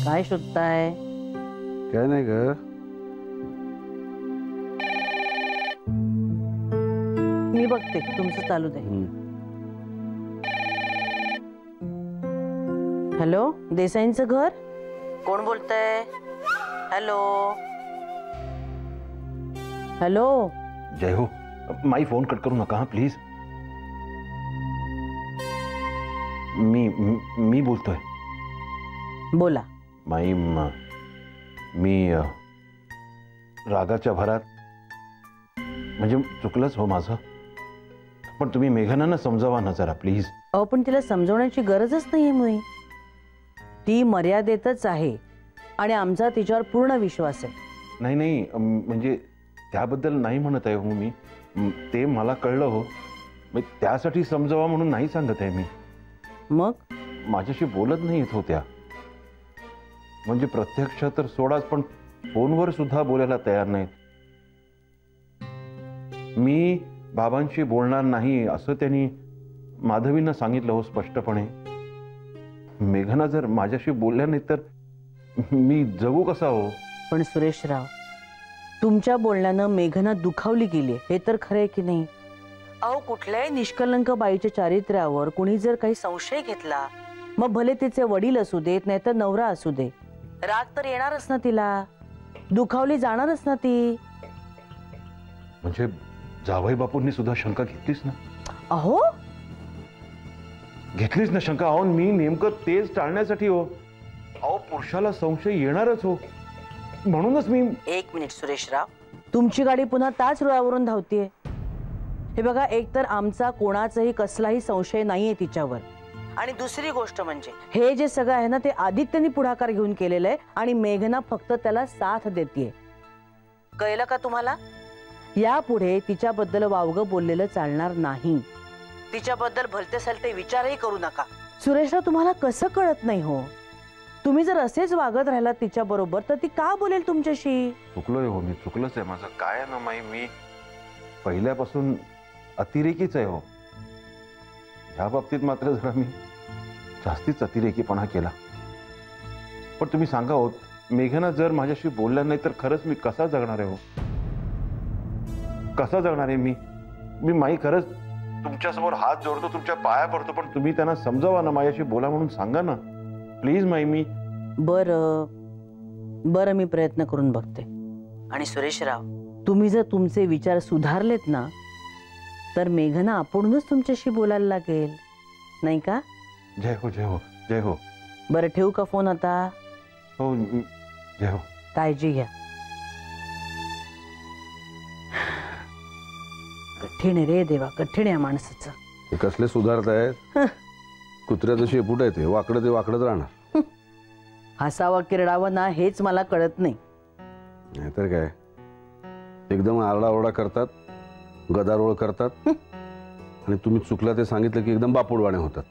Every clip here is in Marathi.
काय शोधताय? काय नाही ग, मी बघते, तुमचं चालू दे. हॅलो, देसाईंचं घर? कोण बोलतंय? Hello hello. जय हो. माई फोन कट करू नका प्लीज. मी बोलतोय. बोला. माई मी रागाच्या भरात म्हणजे चुकलंच हो माझं, पण तुम्ही मेघनांना समजावा ना जरा प्लीज. अहो पण तिला समजवण्याची गरजच नाहीये मुई. ती मर्यादेतच आहे आणि आमचा तिच्यावर पूर्ण विश्वास आहे. नाही नाही म्हणजे त्याबद्दल नाही म्हणत आहे हो मी, ते मला कळलं हो, त्यासाठी समजावा म्हणून नाही सांगत आहे मी. मग माझ्याशी बोलत नाही येत होत्या, म्हणजे प्रत्यक्ष तर सोडाच पण फोनवर सुद्धा बोलायला तयार नाहीत. मी बाबांशी बोलणार नाही असं त्यांनी माधवींना सांगितलं हो स्पष्टपणे. मेघना जर माझ्याशी बोलल्या नाही तर मी जगू कसा हो? पण सुरेशराव, तुमच्या बोलण्यानं मेघना दुखावली गेली हे तर खरंय की नाही? अहो कुठल्याही निष्कलंक बाईच्या चारित्र्यावर कुणी जर काही संशय घेतला, मग भले तिचे वडील असू देत नाही तर नवरा असू दे, राग तर येणारच ना तिला, दुखावली जाणारच ना ती. म्हणजे जावई बापूंनी सुद्धा शंका घेतलीच ना? अहो घेतलीच ना शंका. अहो मी नेमकं तेच टाळण्यासाठी हो. अहो पुरुषाला संशय येणारच हो, म्हणूनच मी. एक मिनिट सुरेशराव, तुमची गाडी पुन्हा त्याच रुळावरून धावतीये. हे बघा, एक तर आमचा कोणाचाही कसलाही संशय नाहीये तिच्यावर, आणि दुसरी गोष्ट म्हणजे हे जे सगळं आहे ना ते आदित्यने पुढाकार घेऊन केलेलं आहे आणि मेघना फक्त त्याला साथ देतेय. कळलं का तुम्हाला? यापुढे तिच्याबद्दल वावगं बोललेलं चालणार नाही. तिच्याबद्दल भलते सलते विचारही करू नका. सुरेशराव, तुम्हाला कसं कळत नाही हो? तुम्ही जर असेच वागत राहिलात तिच्या बरोबर तर ती का बोलेल तुमच्याशी? चुकलोय हो मी, चुकलंच आहे माझं. काय आहे ना माई, मी पहिल्यापासून अतिरेकीच आहे हो. ह्या बाबतीत मात्र जरा मी जास्तीच अतिरेकीपणा केला. पण तुम्ही सांगा हो, मेघना जर माझ्याशी बोलल्या नाही तर खरंच मी कसा जगणार आहे हो? कसा जगणार आहे मी माई? खरंच तुमच्यासमोर हात जोडतो, तुमच्या पाया पडतो, पण तुम्ही त्यांना समजावा ना, माझ्याशी बोला म्हणून सांगा ना प्लीज माई. मी बरं मी प्रयत्न करून बघते. आणि सुरेशराव, तुम्ही जर तुमचे विचार सुधारलेत ना तर मेघना आपणच तुमच्याशी बोलायला लागेल, नाही का? जय हो, जय हो, जय हो. बरं ठेवू का फोन आता? हो, जय हो. काळजी घ्या. कठीण आहे रे देवा, कठीण आहे माणसाचं. हे कसले सुधारतायत? कुत्र्याचं शेपूट आहे ते, वाकडं ते वाकडच राहणार. हसावा की रडावं ना हेच मला कळत नाही. नाहीतर काय, एकदम आरडाओरडा करतात, गदारोळ करतात, आणि तुम्ही चुकला ते सांगितलं की एकदम बापूडवाणे होतात.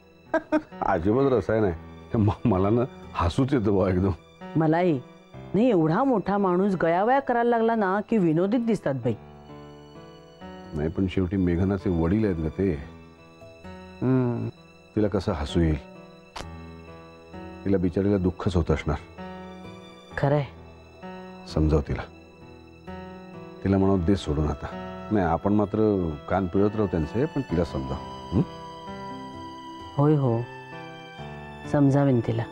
अजिबात रसायन आहे. मला ना हसूच येतं बा एकदम. मलाही नाही. एवढा मोठा माणूस गयावया करायला लागला ना की विनोदीत दिसतात बाई. नाही पण शेवटी मेघनाचे वडील आहेत ग ते. तिला कसं हसू येईल? तिला बिचारीला दुःखच होत असणार. खरंय. समजाव तिला. तिला म्हणून दे सोडून आता. नाही आपण मात्र कान पिळत राहू त्यांचे, पण तिला समजाव. होय हो, समजावेन तिला.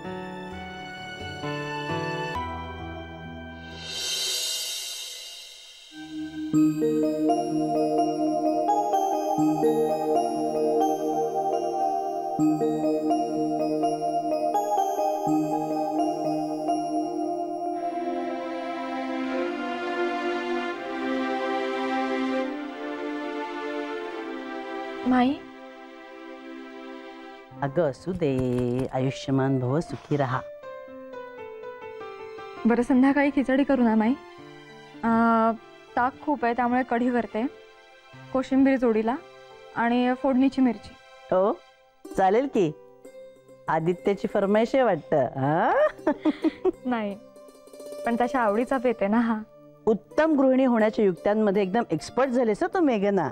माई, अगं असू दे, आयुष्यमान भव, सुखी रहा. बरं संध्याकाळी खिचडी करू ना माई? ताक खूप आहे त्यामुळे कढी करते, कोशिंबीर जोडीला आणि फोडणीची मिरची. हो चालेल की. आदित्यची फरमाईश आहे वाटतं. नाही पण त्याच्या आवडीचा बेत आहे ना हा. उत्तम गृहिणी होण्याच्या युक्त्यांमध्ये एकदम एक्सपर्ट झालेस तू मेघना.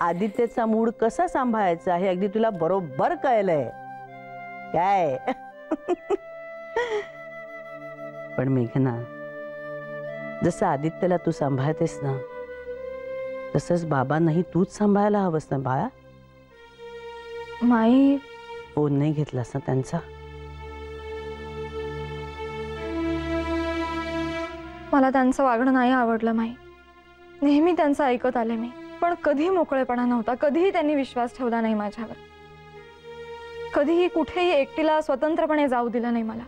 आदित्यचा मूड कसा सांभाळायचा हे अगदी तुला बरोबर कळलंय काय. पण मेघना, जसं आदित्यला तू सांभाळतेस ना तसंच बाबांनाही तूच सांभाळायला हवंस ना बाळा. माई, फोन नाही घेतलास ना त्यांचा? मला त्यांचं वागणं नाही आवडलं माई. नेहमी त्यांचं ऐकत आले मी, पण कधी मोकळेपणा नव्हता. कधीही त्यांनी विश्वास ठेवला नाही माझ्यावर. कधीही कुठेही एकटीला स्वतंत्रपणे जाऊ दिलं नाही मला.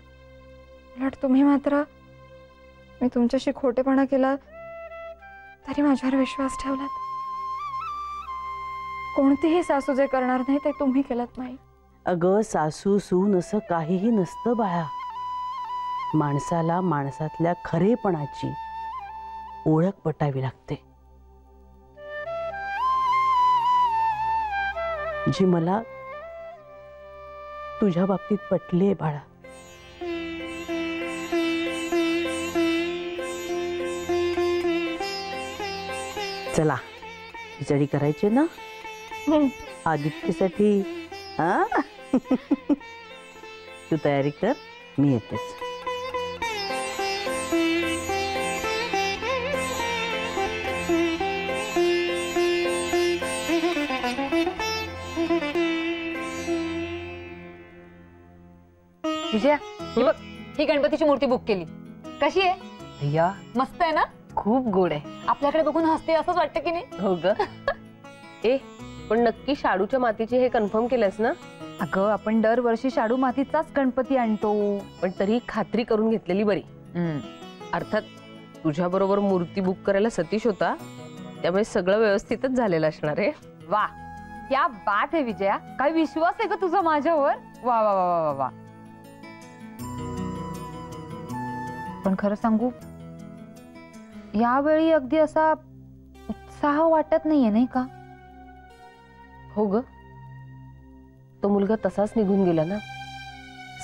उलट तुम्ही मात्र, मी तुमच्याशी खोटेपणा केला तरी माझ्यावर विश्वास ठेवलात. कोणतीही सासू जे करणार नाही ते तुम्ही केलत माई. अगं सासू सून असं काहीही नसतं बाळा. माणसाला माणसातल्या खरेपणाची ओळख पटावी लागते, जी मला तुझ्या बाबतीत पटलीये बाळा. चला खिचडी करायची ना आदित्यसाठी. हा तू तयारी कर, मी येतेच. विजया, ही बघ, ही गणपतीची मूर्ती बुक केली. कशी आहे? भैया मस्त आहे ना? खूप गोड आहे. आपल्याकडे बघून हसते असंच वाटतं की नाही? हो ग. ए पण नक्की शाडूच्या मातीची हे कन्फर्म केलंस ना? अगं, आपण दरवर्षी शाडू मातीचाच गणपती आणतो, पण तरी खात्री करून घेतलेली बरी. अर्थात तुझ्या बरोबर मूर्ती बुक करायला सतीश होता, त्यामुळे सगळं व्यवस्थितच झालेलं असणार आहे. वा, क्या बात आहे विजया. काय विश्वास आहे ग तुझा माझ्यावर. वा वा वा वा वा. पण खरं सांगू, यावेळी अगदी असा उत्साह वाटत नाहीये, नाही का? हो ग, तो मुलगा तसाच निघून गेला ना,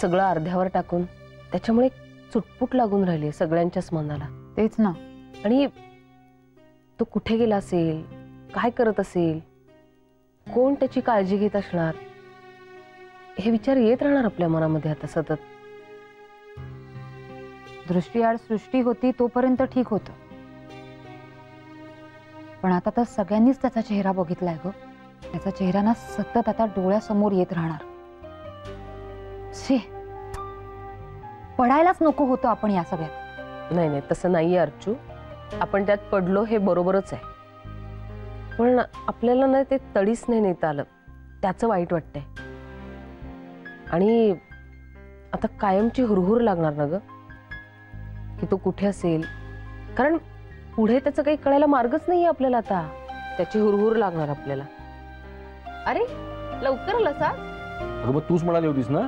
सगळं अर्ध्यावर टाकून. त्याच्यामुळे चुटपुट लागून राहिली सगळ्यांच्याच मनाला. तेच ना. आणि तो कुठे गेला असेल, काय करत असेल, कोण त्याची काळजी घेत असणार, हे विचार येत राहणार आपल्या मनामध्ये आता सतत. दृष्टीआड सृष्टी होती तोपर्यंत ठीक होतं, पण आता तर सगळ्यांनीच त्याचा चेहरा बघितलाय ग. त्याचा चेहरा ना सतत आता डोळ्यासमोर येत राहणार. शे, पडायलाच नको होतं आपण या सगळ्यात. नाही नाही, तसं नाहीये अर्चू. आपण त्यात पडलो हे बरोबरच आहे, पण आपल्याला ना ते तडीच नाही नेता आलं, त्याचं वाईट वाटतंय. आणि आता कायमची हुरहुर लागणार ना ग, की तो कुठे असेल. कारण पुढे त्याचं काही कळायला मार्गच नाहीये आपल्याला. आता त्याची हुरहुर लागणार आपल्याला. अरे लवकर आला सा. अगं मग तूच म्हणाली होतीस ना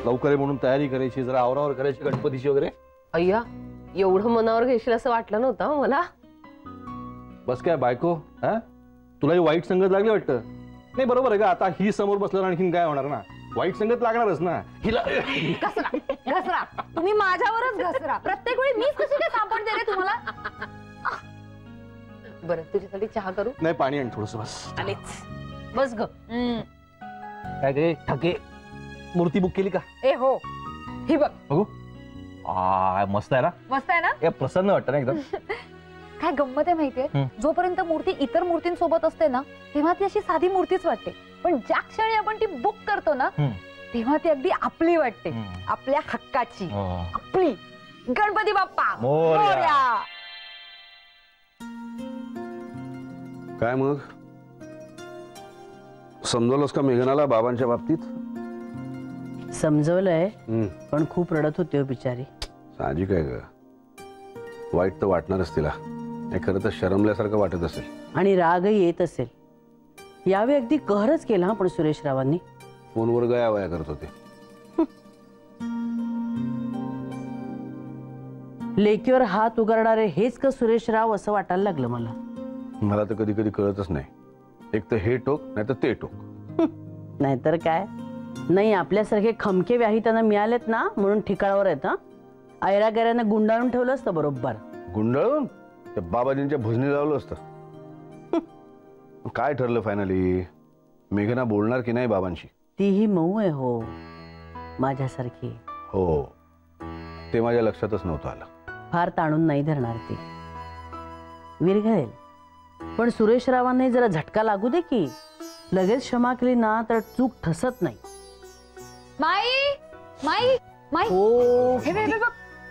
लवकर आहे म्हणून तयारी करायची, जरा आवरावर करायची गणपतीची वगैरे. अय्या, एवढं मनावर घेशील असं वाटलं नव्हतं मला. बस काय बायको, हा तुलाही वाईट संगत लागली वाटतं. नाही बरोबर आहे का, आता ही समोर बसल्यावर आणखीन काय होणार ना, वाईट संगत लागणारच ना हिला. घसरा घसरा, तुम्ही माझ्यावरच घसरा. प्रत्येक वेळी मीच कशी काय सापडते रे तुम्हाला? बरं, तुझ्यासाठी चहा करू? नाही, पाणी आण थोडस. बस आलेच, बस ग. काय गे ठके, मूर्ती बुक केली का? ए हो, ही बघ. बघू. मस्त आहे ना? मस्त आहे ना? हे प्रसन्न वाटतं ना एकदम. काय गंमत आहे माहितीये, जोपर्यंत मूर्ती इतर मूर्तींसोबत असते ना तेव्हा ती अशी साधी मूर्तीच वाटते, पण ज्या क्षणी आपण ती बुक करतो ना तेव्हा ती अगदी आपली वाटते. आपल्या हक्काची, आपली. गणपती बाप्पा मोरया. काय मग समजवलंस का मेघनाला बाबांच्या बाबतीत? समजवलंय, पण खूप रडत होती हो बिचारी. साहजिक आहे ग, वाईट तर वाटणारच तिला. खरं तर शरमल्यासारखं वाटत असेल आणि रागही येत असेल. यावेळी अगदी कहरच केला पण सुरेश रावांनी. फोनवर गयावया करत होते. लेकीवर हात उगारणारे हेच का सुरेश राव असं वाटायला लागलं मला. मला तर कधी कधी कळतच नाही, एक तर हे टोक नाही तर ते टोक. नाहीतर काय. नाही, आपल्यासारखे खमके व्याही त्यांना मिळालेत ना म्हणून ठिकाणावर आहेत. हा, ऐरागैऱ्यांना गुंडाळून ठेवलं असतं बरोबर. गुंडाळून ते बाबाजींच्या भजनी लावलं असतं. काय ठरलं फायनली? मेघना बोलणार की नाही बाबांशी? तीही मऊ आहे हो, माझ्यासारखी. हो, ते माझ्या लक्षातच नव्हतं आलं. फार ताणून नाही धरणार ती, विरघळेल. पण सुरेश रावांनी जरा झटका लागू दे की. लगेच क्षमा केली ना तर चूक ठसत नाही. माई माई माई, हो हे बघ, हे बघ,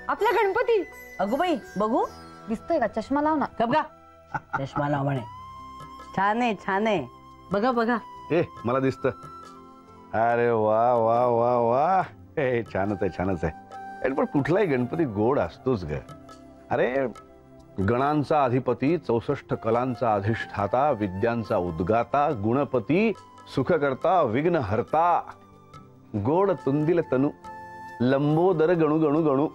आपला गणपती. अगो बाई, बघू. दिसतोय का? चष्मा लाव ना. कब का चष्मा लाव म्हणे. छान आहे, छान आहे. बघा बघा. मला दिसतं. अरे वा वा वा वा, छानच आहे, छानच आहे. पण कुठलाही गणपती गोड असतोच ग. अरे, गणांचा अधिपती, 64 कलांचा अधिष्ठाता, विद्यांचा उद्गाता, गुणपती, सुखकर्ता, विघ्नहर्ता, गोड तुंदिल तनु, लंबोदर गणू गणू गणू.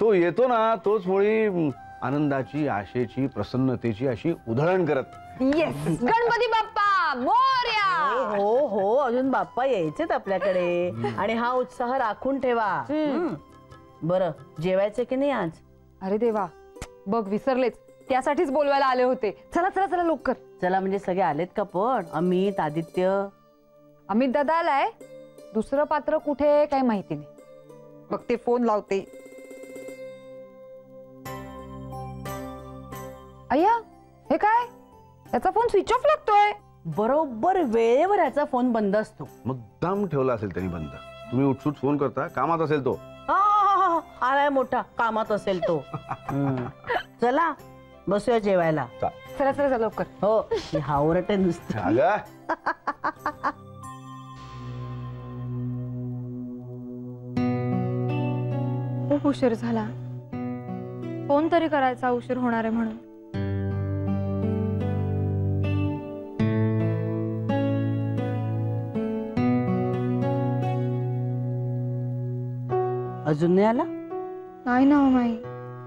तो येतो ना, तोच मुळी आनंदाची, आशेची, प्रसन्नतेची अशी उधळण करत. येस, गणपती बाप्पा मोरया. हो हो, अजून बाप्पा यायचेत आपल्याकडे, आणि हा उत्साह राखून ठेवा. बरं, जेवायचं की नाही आज? अरे देवा, बघ विसरलेच. त्यासाठीच बोलवायला आले होते. चला चला चला लवकर चला. म्हणजे सगळे आलेत का? पण अमित, आदित्य. अमित दादा आलाय. दुसरं पात्र कुठे काही माहिती नाही. बघ ते फोन लावते. अय्या, हे काय? त्याचा फोन स्विच ऑफ लागतोय. बरोबर वेळेवर याचा फोन बंद असतो. मग दाम ठेवला असेल त्यांनी बंद. तुम्ही उठसूट फोन करता, कामात असेल तो. आलाय मोठा, कामात असेल तो. चला बसूया जेवायला. चला चला चला लवकर. हो, हावरट आहे नुसतं. अगं, खूप उशीर झाला. फोन तरी करायचा, उशीर होणार आहे म्हणून. अजून नाही आला? नाही ना माई.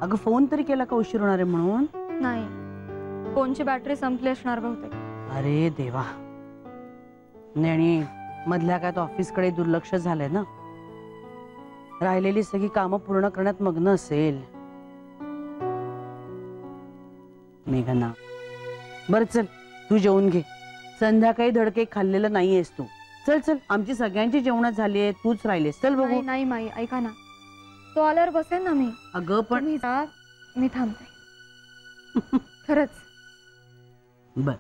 अगं फोन तरी केला का उशीर होणार आहे म्हणून? नाही, फोनची बॅटरी संपली असणार बहुतेक. अरे देवा. नाही, आणि मधल्या काय तो ऑफिसकडे दुर्लक्ष झालंय ना. राहिलेली सगळी कामं पूर्ण करण्यात मग्न असेल. मेघना, बर चल, तू जेवून घे. संध्याकाळी धडके खाल्लेलं नाहीयेस तू. चल चल, आमची सगळ्यांची जेवण झाली आहे, तूच राहिलेस. चल बघू. नाही माई, ऐका ना, तो आल्यावर बसेन ना मी. अगं पण मी थांबते. खरंच. बर.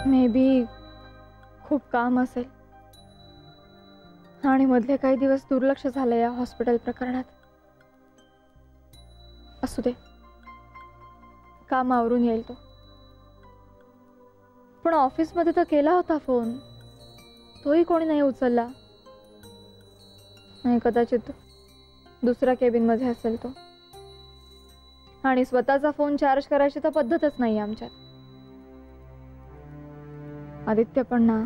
मे बी खूप काम असेल, आणि मधले काही दिवस दुर्लक्ष झालं या हॉस्पिटल प्रकरणात. असू दे, काम आवरून येईल तो. पण ऑफिसमध्ये तर केला होता फोन, तोही कोणी नाही उचलला. नाही, कदाचित दुसऱ्या केबिन मध्ये असेल तो. आणि स्वतःचा फोन चार्ज करायची तर पद्धतच नाही आमच्यात. आदित्य पण ना.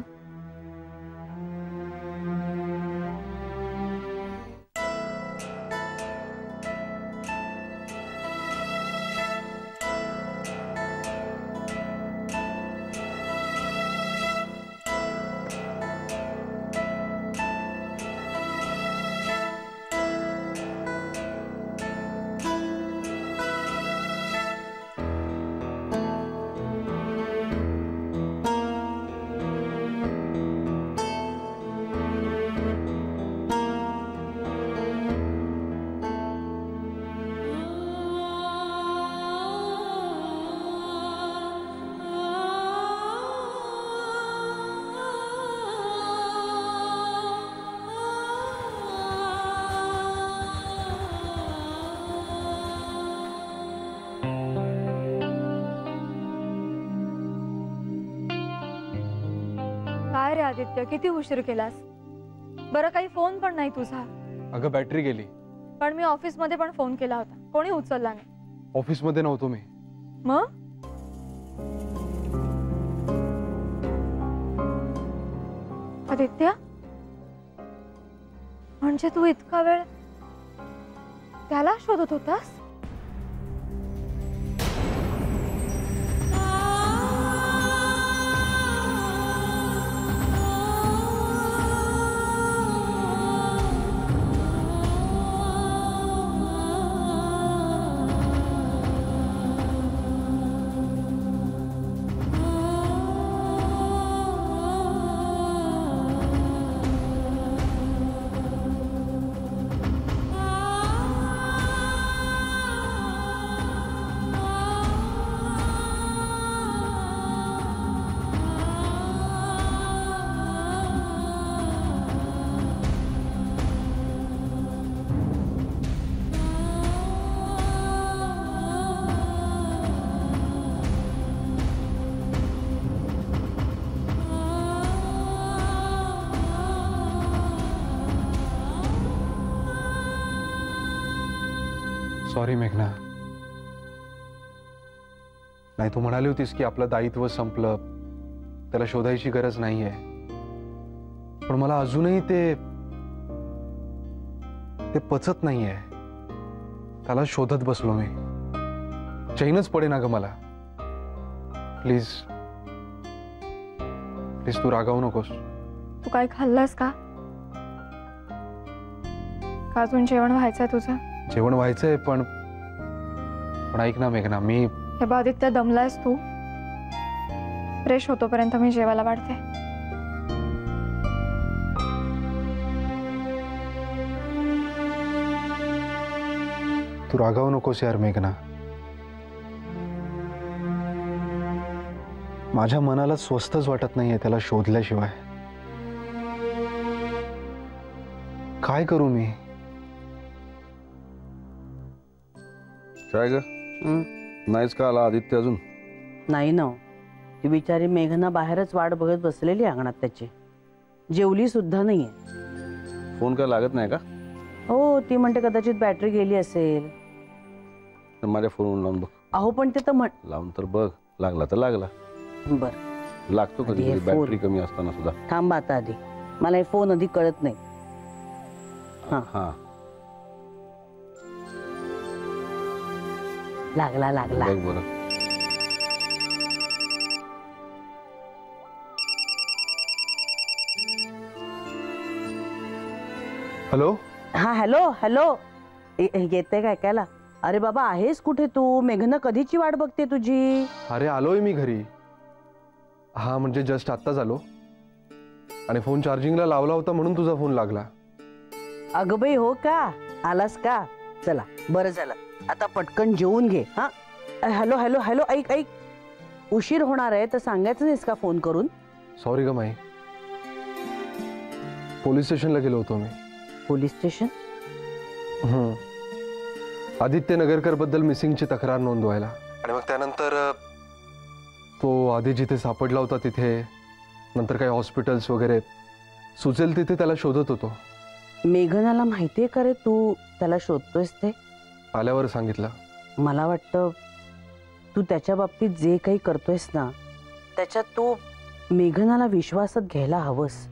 काय रे आदित्य, किती उशीर केलास? बरं, काही फोन पण नाही तुझा. अगं बॅटरी गेली. पण मी ऑफिस मध्ये पण फोन केला होता, कोणी उचलला नाही. ऑफिस मध्ये नव्हतो मी. मग आदित्य, म्हणजे तू इतका वेळ त्याला शोधत होतास? सॉरी मेघना. नाही, तू म्हणाली होतीस की आपलं दायित्व संपलं, त्याला शोधायची गरज नाहीये. पण मला अजूनही ते पचत नाहीये. त्याला शोधत बसलो मी. चैनच पडे ना ग मला. प्लीज प्लीज तू रागावू नकोस. तू काय खाल्लंस का? अजून जेवण व्हायचंय तुझं? जेवण व्हायचंय पण ऐक ना मेघना, मी हे बघ आदित्य, दमलायस तू. फ्रेश होतोपर्यंत मी जेवायला वाढते. तू रागावू नकोस यार मेघना. माझ्या मनाला स्वस्तच वाटत नाहीये त्याला शोधल्याशिवाय. काय करू मी? काय ग, नाहीच का आला आदित्य अजून? नाही ना, ती बिचारी मेघना बाहेरच वाट बघत बसलेली अंगणात त्याची. जेवली सुद्धा नाहीये. फोन काय लागत नाही का? हो, ती म्हणते कदाचित बॅटरी गेली असेल. तर माझ्या फोनवरून लावून बघ. अहो पण ते तर लावून तर बघ, लागला तर लागला. बर, लागतो कधी आधी हे कधी बॅटरी फोन. कमी असताना सुद्धा. थांबा आता आधी. मला हे फोन आधी कळत नाही. हा, हा, लागला लागला. बघ बरं. हॅलो. हा, हॅलो हॅलो. येते काय ऐकायला? अरे बाबा, आहेस कुठे तू? मेघना कधीची वाट बघते तुझी. अरे आलोय मी घरी. हा, म्हणजे जस्ट आत्ताच आलो आणि फोन चार्जिंगला लावला होता म्हणून तुझा फोन लागला. अगं बाई, हो का? आलास का? चला, बरं झालं. आता पटकन जेवून घे. हा, हॅलो हॅलो हॅलो, ऐक ऐक, उशीर होणार आहे तर सांगायचं नाहीस का फोन करून? सॉरी ग माई, पोलीस स्टेशनला गेलो होतो मी. Police station? आदित्य नगरकर बद्दल मिसिंगची तक्रार नोंदवायला. आणि मग त्यानंतर तो आधी जिथे सापडला होता तिथे, नंतर काही हॉस्पिटल्स वगैरे, सुचेल तिथे त्याला शोधत होतो. मेघनाला माहितीये का रे तू त्याला शोधतोयस ते? आल्यावर सांगितलं. मला वाटतं तू त्याच्या बाबतीत जे काही करतोयस ना, त्याच्यात तू मेघनाला विश्वासात घ्यायला हवंस.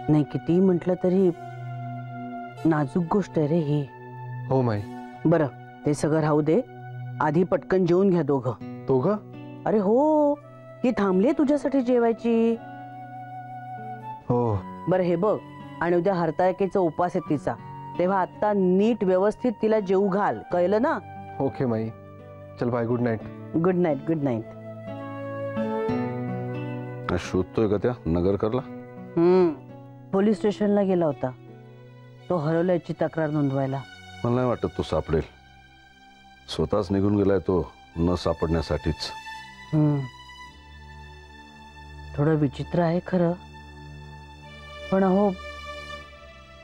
नाही, कितीही म्हटलं तरी नाजूक गोष्ट आहे रे ही. हो माई. बरं, ते सगळं राहू दे. आधी पटकन जेवून घ्या दोघं. दोघं? अरे हो, ती थांबली तुझ्यासाठी जेवायची. हो. बरं हे बघ, आणि उद्या हरताळकेचा उपास आहे तिचा, तेव्हा आता नीट व्यवस्थित तिला जेवू घाल, कळलं ना? ओके माई. चल bye, good night. Good night. Good night. शोधतोय का त्या नगरकरला? पोलीस स्टेशनला गेला होता तो, हरवल्याची तक्रार नोंदवायला. मला नाही वाटत तो सापडेल. स्वतःच निघून गेलाय तो न सापडण्यासाठीच. थोडं विचित्र आहे खरं, पण अहो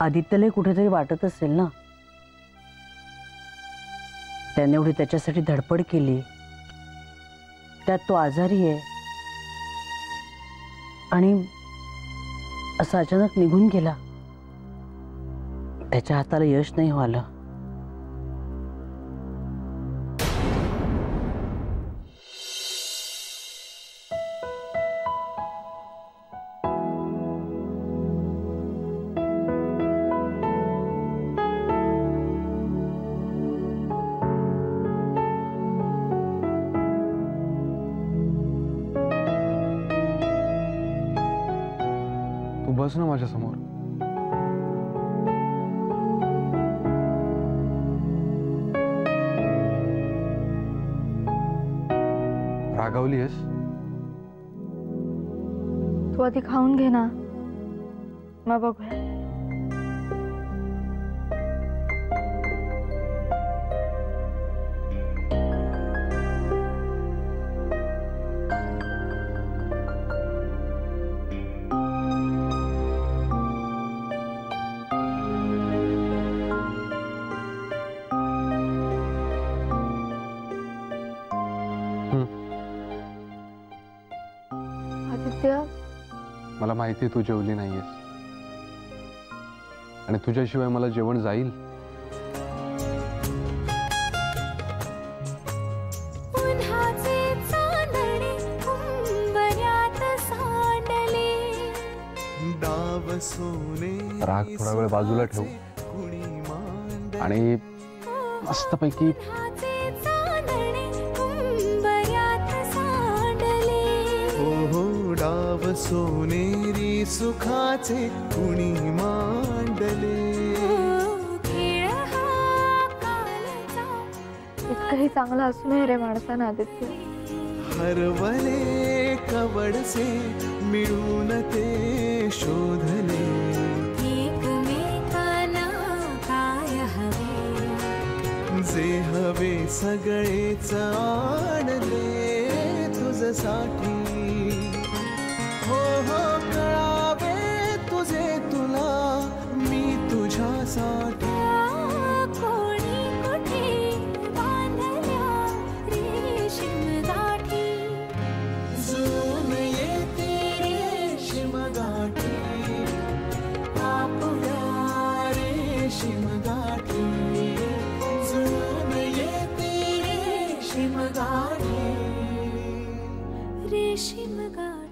आदित्यला कुठेतरी वाटत असेल ना. त्याने एवढी त्याच्यासाठी धडपड केली, त्यात तो आजारी आहे आणि असं अचानक निघून गेला. त्याच्या हाताला यश नाही आलं. तू बस ना माझ्या समोर. रागावली आहेस? तू आधी खाऊन घे ना, मग बघूया. आदित्य, मला माहिती आहे तू जेवली नाहीयेस आणि तुझ्याशिवाय मला जेवण जाईल. राग थोडा वेळ बाजूला ठेवू आणि मस्तपैकी डाव सोनेरी सुखाचे कुणी मांडले. इतकंही चांगलं असू नये रे माणसानं आदित्य. हरवले कवडसे मिळून ते शोधले. एकमेकांना काय हवे जे हवे सगळेच आणले तुझसाठी. हो हो कळावे तुझे तुला मी तुझ्यासाठी. कोणी कुठे बांधल्या रेशीम गाठी जुळून येते रेशीम गाठी. आपुल्या रेशीम गाठी जुळून येते रेशीम गाठी. रेशीम गाठी.